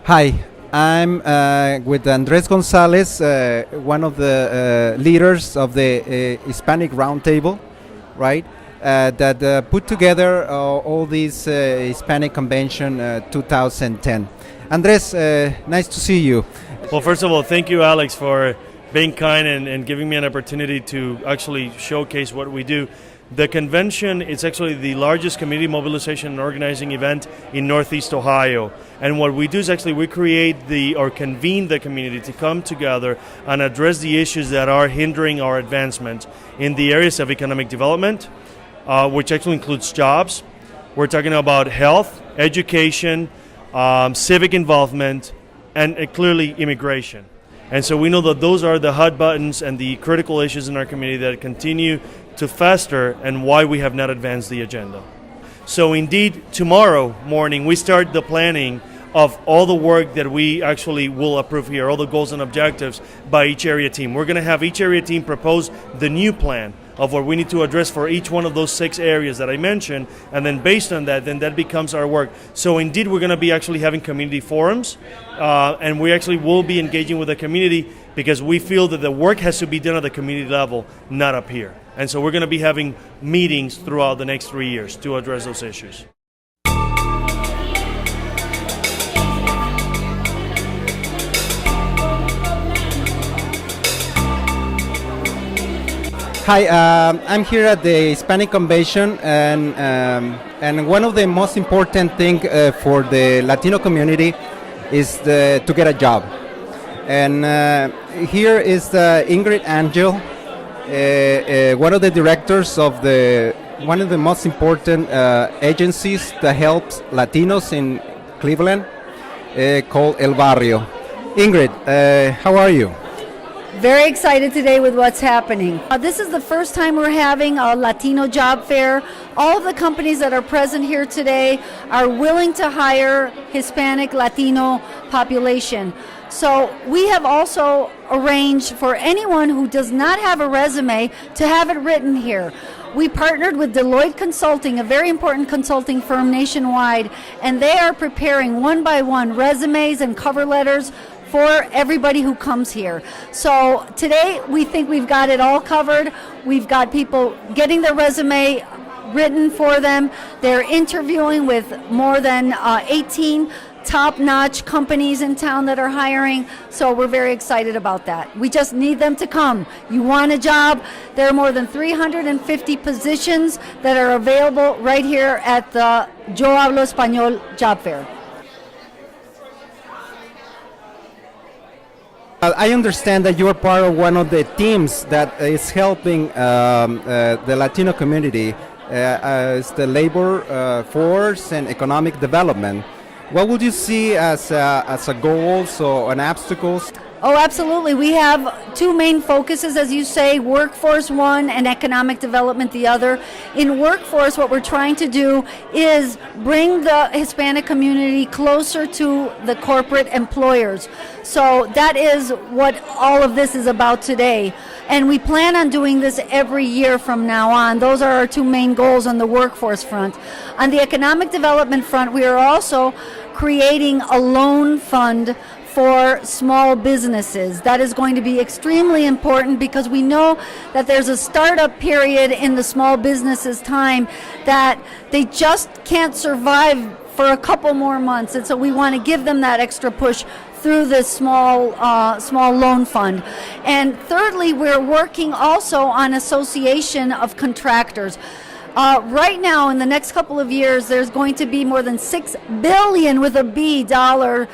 Hi, I'm with Andres Gonzalez, one of the leaders of the Hispanic Roundtable, right? That put together all these Hispanic Convention 2010. Andres, nice to see you. Well, first of all, thank you, Alex, for being kind and giving me an opportunity to actually showcase what we do. The convention is actually the largest community mobilization and organizing event in Northeast Ohio. And what we do is actually we create or convene the community to come together and address the issues that are hindering our advancement in the areas of economic development, which actually includes jobs. We're talking about health, education, civic involvement, and clearly immigration. And so we know that those are the hot buttons and the critical issues in our community that continue to fester and why we have not advanced the agenda. So indeed, tomorrow morning, we start the planning of all the work that we actually will approve here, all the goals and objectives by each area team. We're going to have each area team propose the new plan of what we need to address for each one of those 6 areas that I mentioned, and then based on that, then that becomes our work. So indeed, we're going to be actually having community forums, and we actually will be engaging with the community because we feel that the work has to be done at the community level, not up here. And so we're going to be having meetings throughout the next 3 years to address those issues. Hi, I'm here at the Hispanic Convention, and one of the most important things for the Latino community is to get a job. And here is Ingrid Angel, one of the directors of one of the most important agencies that helps Latinos in Cleveland, called El Barrio. Ingrid, how are you? Very excited today with what's happening. This is the first time we're having a Latino job fair. All of the companies that are present here today are willing to hire Hispanic, Latino population. So we have also arranged for anyone who does not have a resume to have it written here. We partnered with Deloitte Consulting, a very important consulting firm nationwide, and they are preparing one by one resumes and cover letters for everybody who comes here. So today we think we've got it all covered. We've got people getting their resume written for them. They're interviewing with more than 18 top-notch companies in town that are hiring. So we're very excited about that. We just need them to come. You want a job? There are more than 350 positions that are available right here at the Yo Hablo Español Job Fair. I understand that you are part of one of the teams that is helping the Latino community. It's the labor force and economic development. What would you see as a goals or an obstacles? Oh, absolutely. We have 2 main focuses, as you say, workforce one and economic development the other. In workforce, what we're trying to do is bring the Hispanic community closer to the corporate employers. So that is what all of this is about today. And we plan on doing this every year from now on. Those are our 2 main goals on the workforce front. On the economic development front, we are also creating a loan fund for small businesses. That is going to be extremely important because we know that there's a startup period in the small businesses' time that they just can't survive for a couple more months, and so we want to give them that extra push through this small loan fund. And thirdly, we're working also on association of contractors. Right now, in the next couple of years, there's going to be more than $6 billion with a B dollar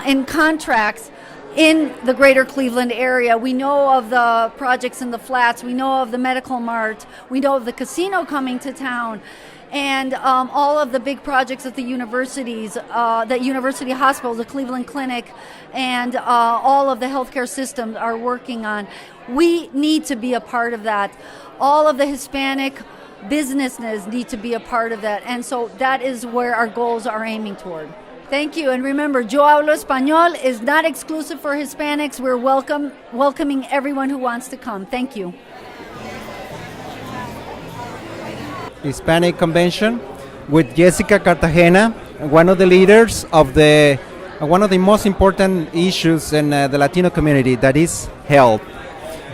in contracts in the greater Cleveland area. We know of the projects in the flats, we know of the medical mart, we know of the casino coming to town, and all of the big projects at the universities, the university hospitals, the Cleveland Clinic, and all of the healthcare systems are working on. We need to be a part of that. All of the Hispanic businesses need to be a part of that, and so that is where our goals are aiming toward. Thank you, and remember, Yo Hablo Español is not exclusive for Hispanics. We're welcoming everyone who wants to come. Thank you. Hispanic Convention with Jessica Cartagena, one of the leaders of the one of the most important issues in the Latino community, that is health.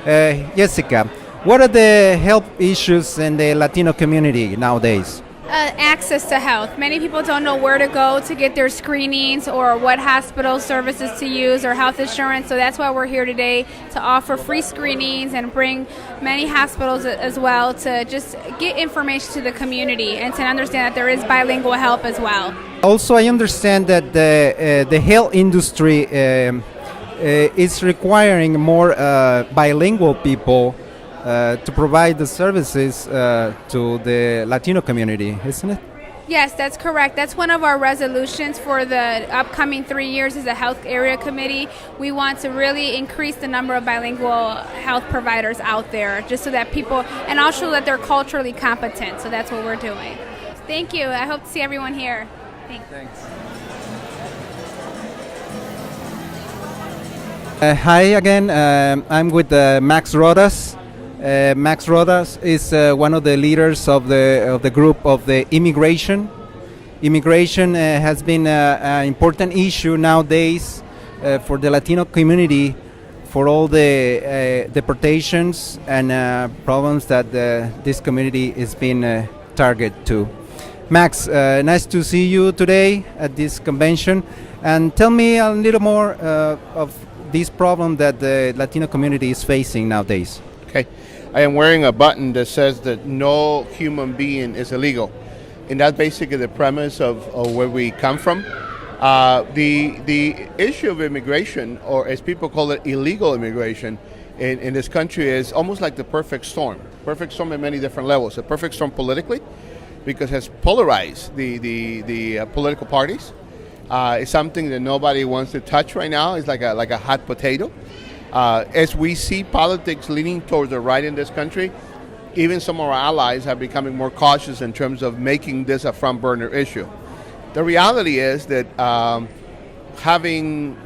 Jessica, what are the health issues in the Latino community nowadays? Access to health. Many people don't know where to go to get their screenings or what hospital services to use or health insurance. So that's why we're here today, to offer free screenings and bring many hospitals as well to just get information to the community and to understand that there is bilingual help as well. Also, I understand that the health industry is requiring more bilingual people to provide the services to the Latino community, isn't it? Yes, that's correct. That's one of our resolutions for the upcoming 3 years as a health area committee. We want to really increase the number of bilingual health providers out there, just so that people, and also that they're culturally competent. So that's what we're doing. Thank you. I hope to see everyone here. Thanks. Hi again. I'm with Max Rodas. Max Rodas is one of the leaders of the group of the immigration. Immigration has been an important issue nowadays for the Latino community, for all the deportations and problems that this community is being targeted to. Max, nice to see you today at this convention, and tell me a little more of this problem that the Latino community is facing nowadays. Okay, I am wearing a button that says that no human being is illegal, and that's basically the premise of where we come from. The issue of immigration, or as people call it, illegal immigration, in this country is almost like the perfect storm. Perfect storm at many different levels. A perfect storm politically, because it has polarized the political parties. It's something that nobody wants to touch right now. It's like a hot potato. As we see politics leaning towards the right in this country, even some of our allies are becoming more cautious in terms of making this a front burner issue. The reality is that having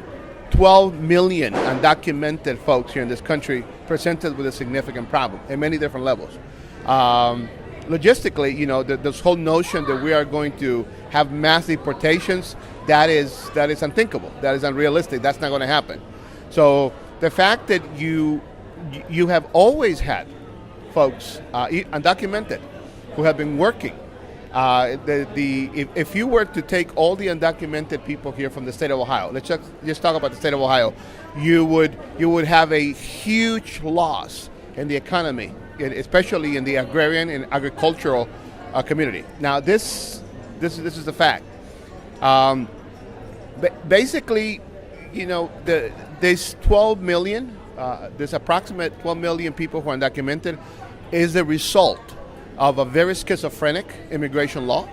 12 million undocumented folks here in this country presented with a significant problem in many different levels. Logistically, this whole notion that we are going to have mass deportations, that is unthinkable. That is unrealistic. That's not going to happen. So the fact that you have always had folks undocumented who have been working, if you were to take all the undocumented people here from the state of Ohio, let's just talk about the state of Ohio, you would have a huge loss in the economy, especially in the agrarian and agricultural community. Now, this is the fact. Basically, there's 12 million, this approximate 12 million people who are undocumented is the result of a very schizophrenic immigration law,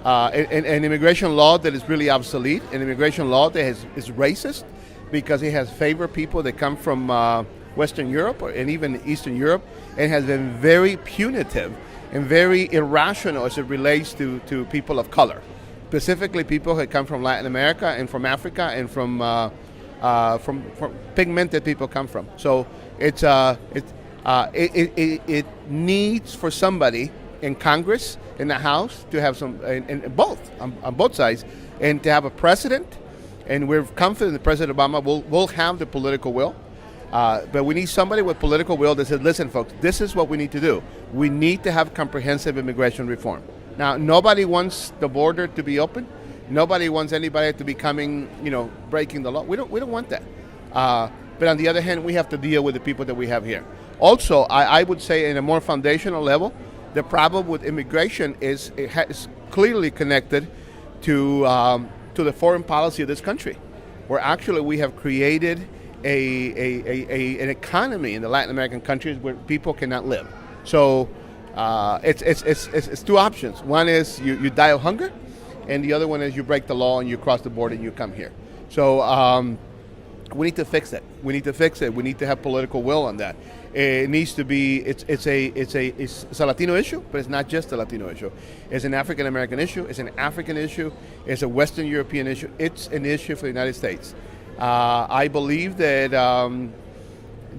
an immigration law that is really obsolete, an immigration law that is racist because it has favored people that come from Western Europe and even Eastern Europe, and has been very punitive and very irrational as it relates to people of color, specifically people who come from Latin America and from Africa and from pigmented people come from. So it needs for somebody in Congress, in the House, to have some, on both sides, and to have a president. And we're confident that President Obama will have the political will. But we need somebody with political will that says, listen, folks, this is what we need to do. We need to have comprehensive immigration reform. Now, nobody wants the border to be open. Nobody wants anybody to be coming, breaking the law. We don't want that. But on the other hand, we have to deal with the people that we have here. Also, I would say in a more foundational level, the problem with immigration is clearly connected to the foreign policy of this country, where actually we have created an economy in the Latin American countries where people cannot live. So it's two options. One is you die of hunger, and the other one is you break the law and you cross the border and you come here. So we need to fix that. We need to fix it. We need to have political will on that. It needs to be. It's a Latino issue, but it's not just a Latino issue. It's an African American issue. It's an African issue. It's a Western European issue. It's an issue for the United States. I believe that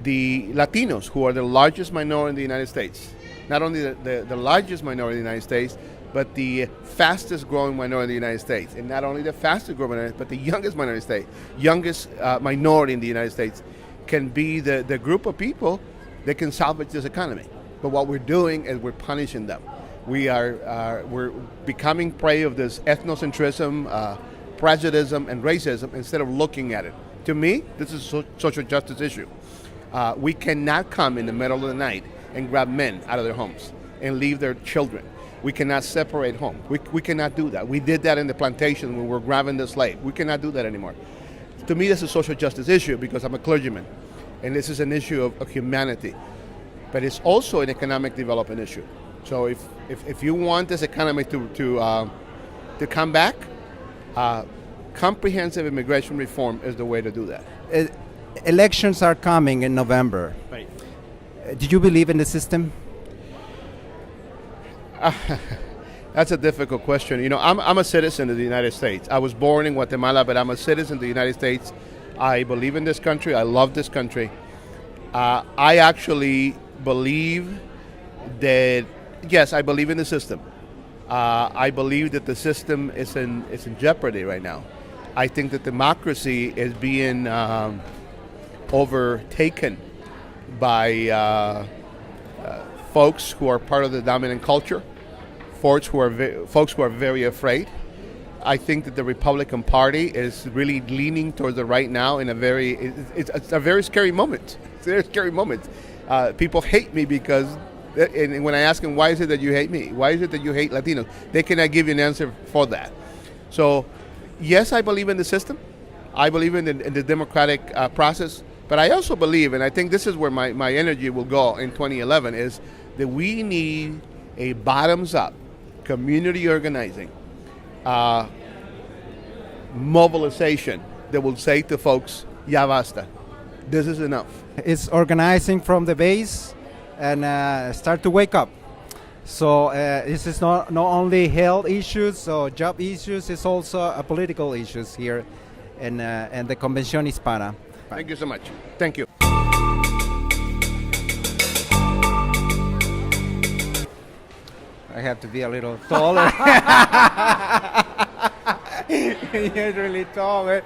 the Latinos, who are the largest minority in the United States, not only the largest minority in the United States, but the fastest growing minority in the United States. And not only the fastest growing minority, but the youngest minority in the United States can be the group of people that can salvage this economy. But what we're doing is we're punishing them. We're becoming prey of this ethnocentrism, prejudice, and racism instead of looking at it. To me, this is a social justice issue. We cannot come in the middle of the night and grab men out of their homes and leave their children. We cannot separate home. We cannot do that. We did that in the plantation when we were grabbing the slave. We cannot do that anymore. To me, this is a social justice issue because I'm a clergyman, and this is an issue of humanity. But it's also an economic development issue. So if you want this economy to come back, comprehensive immigration reform is the way to do that. Elections are coming in November. Right. Do you believe in the system? That's a difficult question. You know, I'm a citizen of the United States. I was born in Guatemala, but I'm a citizen of the United States. I believe in this country. I love this country. I actually believe that, yes, I believe in the system. I believe that the system is in jeopardy right now. I think that democracy is being overtaken by folks who are part of the dominant culture, folks who are very afraid. I think that the Republican Party is really leaning towards the right now in it's a very scary moment. It's a very scary moment. People hate me because, and when I ask them, why is it that you hate me? Why is it that you hate Latinos? They cannot give you an answer for that. So, yes, I believe in the system. I believe in the democratic process. But I also believe, and I think this is where my energy will go in 2011, is that we need a bottoms-up community organizing, mobilization that will say to folks, ya basta, this is enough. It's organizing from the base and start to wake up. So this is not only health issues or job issues, it's also political issues here in the Convención Hispana. Thank you so much. Thank you. I have to be a little taller. You're really tall, man.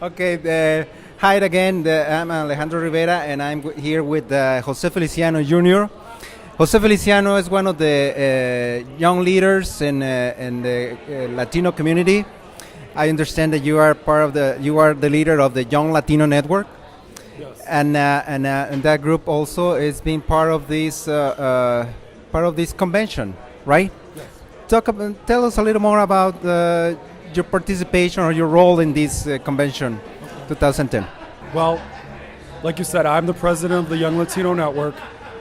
Okay, hi again. I'm Alejandro Rivera, and I'm here with Jose Feliciano Jr. Jose Feliciano is one of the young leaders in the Latino community. I understand that you are the leader of the Young Latino Network. Yes. And that group also is being part of this convention, right? Yes. Tell us a little more about your participation or your role in this convention, 2010. Well, like you said, I'm the president of the Young Latino Network,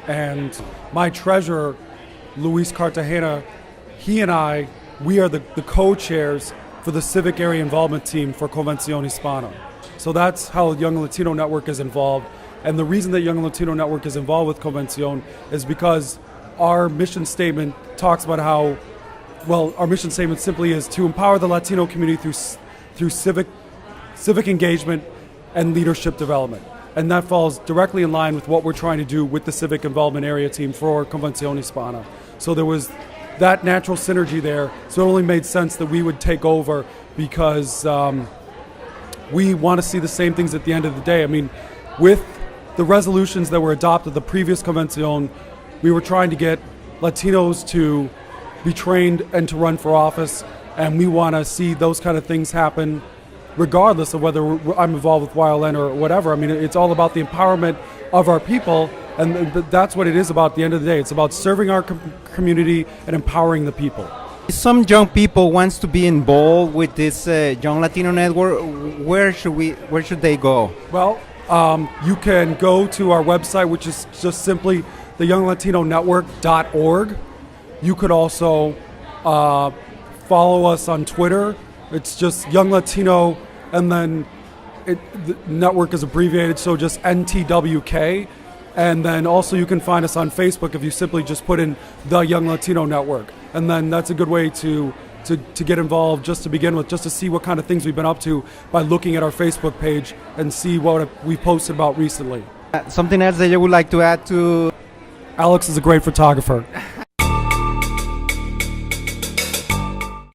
and my treasurer, Luis Cartagena, he and we are the co-chairs for the civic area involvement team for Convención Hispana. So that's how Young Latino Network is involved. And the reason that Young Latino Network is involved with Convención is because our mission statement talks about our mission statement simply is to empower the Latino community through civic engagement and leadership development. And that falls directly in line with what we're trying to do with the civic involvement area team for Convención Hispana. So there was that natural synergy there, so it only made sense that we would take over because we want to see the same things at the end of the day. I mean, with the resolutions that were adopted the previous Convención, we were trying to get Latinos to be trained and to run for office, and we want to see those kind of things happen regardless of whether I'm involved with YLN or whatever. I mean, it's all about the empowerment of our people, and that's what it is about at the end of the day. It's about serving our community and empowering the people. Some young people wants to be involved with this Young Latino Network. Where should they go? Well, you can go to our website, which is just simply theyounglatimonetwork.org. You could also follow us on Twitter. It's just Young Latino, and then the network is abbreviated, so just NTWK. And then also you can find us on Facebook if you simply just put in the Young Latino Network. And then that's a good way to get involved just to begin with, just to see what kind of things we've been up to by looking at our Facebook page and see what we posted about recently. Something else that you would like to add to? Alex is a great photographer.